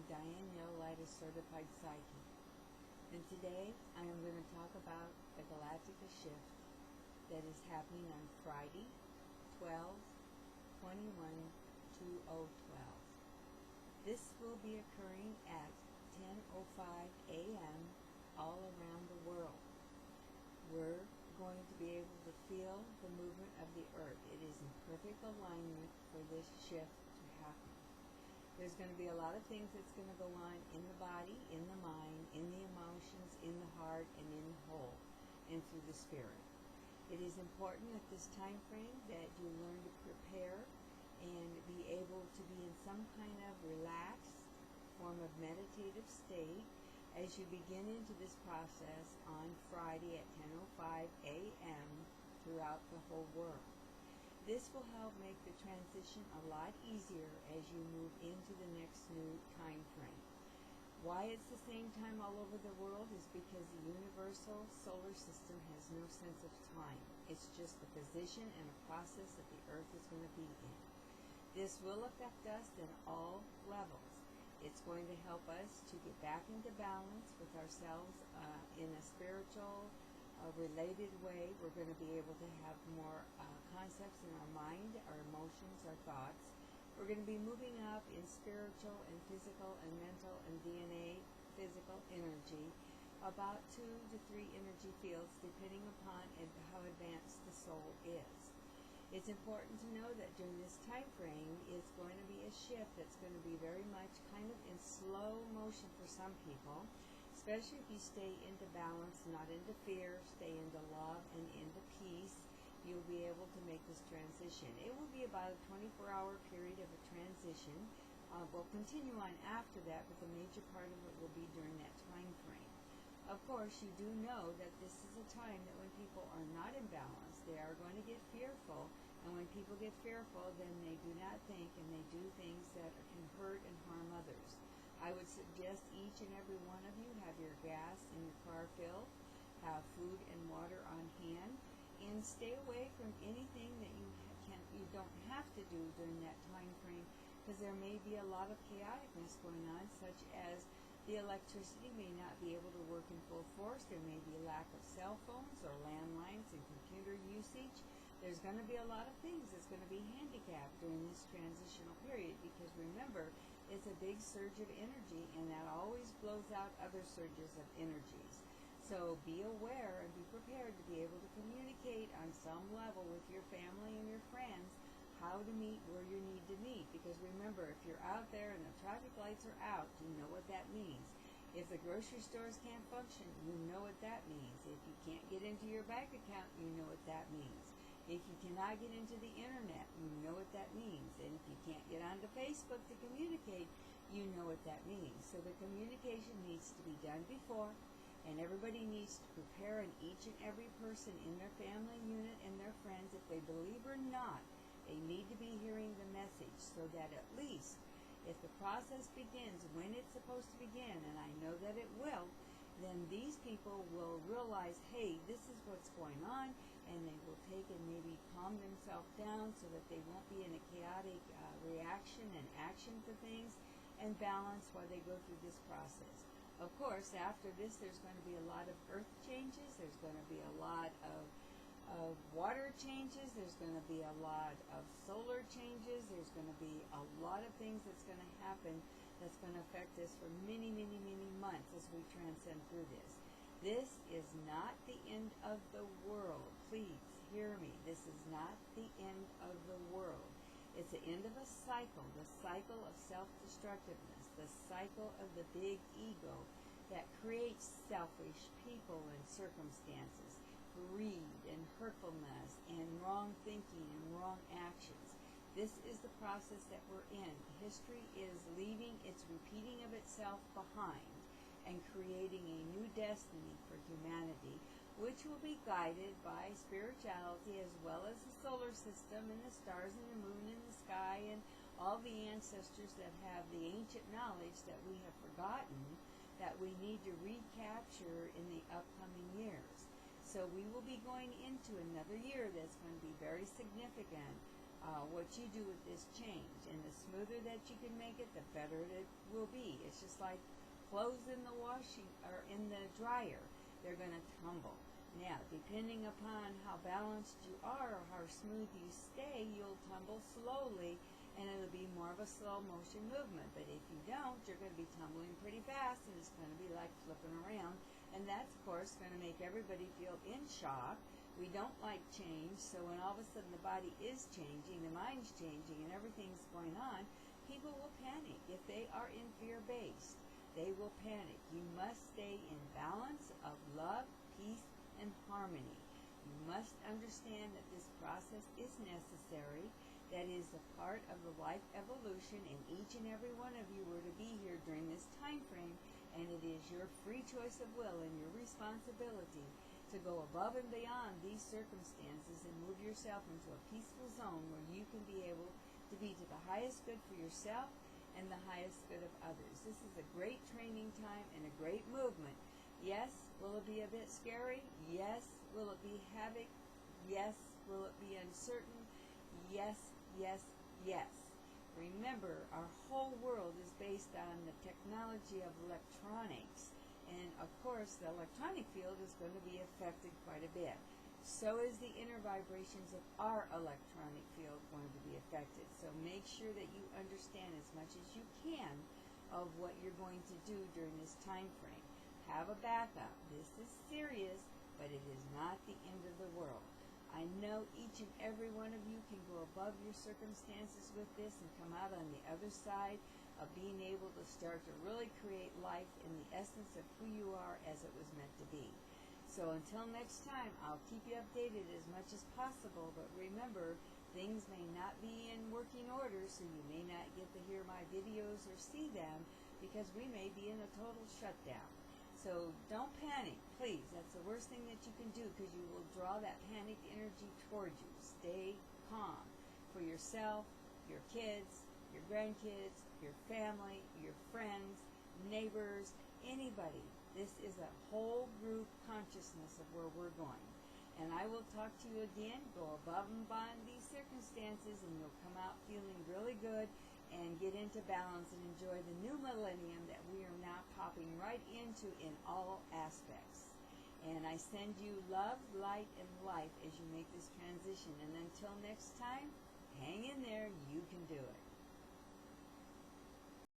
Diane Neolitis, Certified Psychic. And today I am going to talk about the Galactica shift that is happening on Friday, 12/21/2012. This will be occurring at 10:05 a.m. all around the world. We're going to be able to feel the movement of the earth. It is in perfect alignment for this shift to happen. There's going to be a lot of things that's going to go on in the body, in the mind, in the emotions, in the heart, and in the whole, and through the spirit. It is important at this time frame that you learn to prepare and be able to be in some kind of relaxed form of meditative state as you begin into this process on Friday at 10:05 a.m. throughout the whole world. This will help make the transition a lot easier as you move into the next new time frame. Why it's the same time all over the world is because the universal solar system has no sense of time. It's just the position and the process that the earth is going to be in. This will affect us in all levels. It's going to help us to get back into balance with ourselves in a spiritual, related way. We're going to be able to have more concepts in our mind, our emotions, our thoughts. We're going to be moving up in spiritual and physical and mental and DNA, physical energy, about 2 to 3 energy fields depending upon how advanced the soul is. It's important to know that during this time frame, it's going to be a shift that's going to be very much kind of in slow motion for some people, especially if you stay into balance, not into fear, stay into love and into peace. You'll be able to make this transition. It will be about a 24-hour period of a transition. We'll continue on after that, but the major part of it will be during that time frame. Of course, you do know that this is a time that when people are not in balance, they are going to get fearful. And when people get fearful, then they do not think and they do things that can hurt and harm others. I would suggest each and every one of you have your gas in your car filled, have food and water on hand, and stay away from anything that you don't have to do during that time frame, because there may be a lot of chaoticness going on, such as the electricity may not be able to work in full force. There may be a lack of cell phones or landlines and computer usage. There's going to be a lot of things that's going to be handicapped during this transitional period, because remember, it's a big surge of energy, and that always blows out other surges of energies. So be aware and be prepared to be able to communicate on some level with your family and your friends how to meet where you need to meet. Because remember, if you're out there and the traffic lights are out, you know what that means. If the grocery stores can't function, you know what that means. If you can't get into your bank account, you know what that means. If you cannot get into the internet, you know what that means. And if you can't get onto Facebook to communicate, you know what that means. So the communication needs to be done before, and everybody needs to prepare, and each and every person in their family unit and their friends, if they believe or not, they need to be hearing the message, so that at least if the process begins when it's supposed to begin, and I know that it will, then these people will realize, hey, this is what's going on, and they will take and maybe calm themselves down so that they won't be in a chaotic reaction and action to things, and balance while they go through this process. Of course, after this, there's going to be a lot of earth changes. There's going to be a lot of water changes. There's going to be a lot of solar changes. There's going to be a lot of things that's going to happen that's going to affect us for many, many, many months as we transcend through this. This is not the end of the world. Please hear me. This is not the end of the world. It's the end of a cycle, the cycle of self-destructiveness, the cycle of the big ego that creates selfish people and circumstances, greed and hurtfulness and wrong thinking and wrong actions. This is the process that we're in. History is leaving its repeating of itself behind and creating a new destiny for humanity, which will be guided by spirituality as well as the solar system and the stars and the moon and the sky and all the ancestors that have the ancient knowledge that we have forgotten, that we need to recapture in the upcoming years. So we will be going into another year that's going to be very significant what you do with this change. And the smoother that you can make it, the better it will be. It's just like clothes in the washing or in the dryer. They're going to tumble. Now, depending upon how balanced you are or how smooth you stay, you'll tumble slowly, and it'll be more of a slow motion movement. But if you don't, you're going to be tumbling pretty fast, and it's going to be like flipping around. And that's, of course, going to make everybody feel in shock. We don't like change, so when all of a sudden the body is changing, the mind's changing, and everything's going on, people will panic. If they are in fear-based, they will panic. You must stay in balance of love, peace, and harmony. You must understand that this process is necessary. That is a part of the life evolution, and each and every one of you were to be here during this time frame, and it is your free choice of will and your responsibility to go above and beyond these circumstances and move yourself into a peaceful zone where you can be able to be to the highest good for yourself and the highest good of others. This is a great training time and a great movement. Yes, will it be a bit scary? Yes. Will it be havoc? Yes. Will it be uncertain? Yes, yes, yes. Remember, our whole world is based on the technology of electronics. And, of course, the electronic field is going to be affected quite a bit. So is the inner vibrations of our electronic field going to be affected. So make sure that you understand as much as you can of what you're going to do during this time frame. Have a backup. This is serious, but it is not the end of the world. I know each and every one of you can go above your circumstances with this and come out on the other side of being able to start to really create life in the essence of who you are as it was meant to be. So until next time, I'll keep you updated as much as possible, but remember, things may not be in working order, so you may not get to hear my videos or see them because we may be in a total shutdown. So don't panic, please. That's the worst thing that you can do because you will draw that panicked energy toward you. Stay calm for yourself, your kids, your grandkids, your family, your friends, neighbors, anybody. This is a whole group consciousness of where we're going. And I will talk to you again. Go above and beyond these circumstances and you'll come out feeling really good and get into balance and enjoy the new millennium that we are now popping right into in all aspects. And I send you love, light, and life as you make this transition. And until next time, hang in there. You can do it.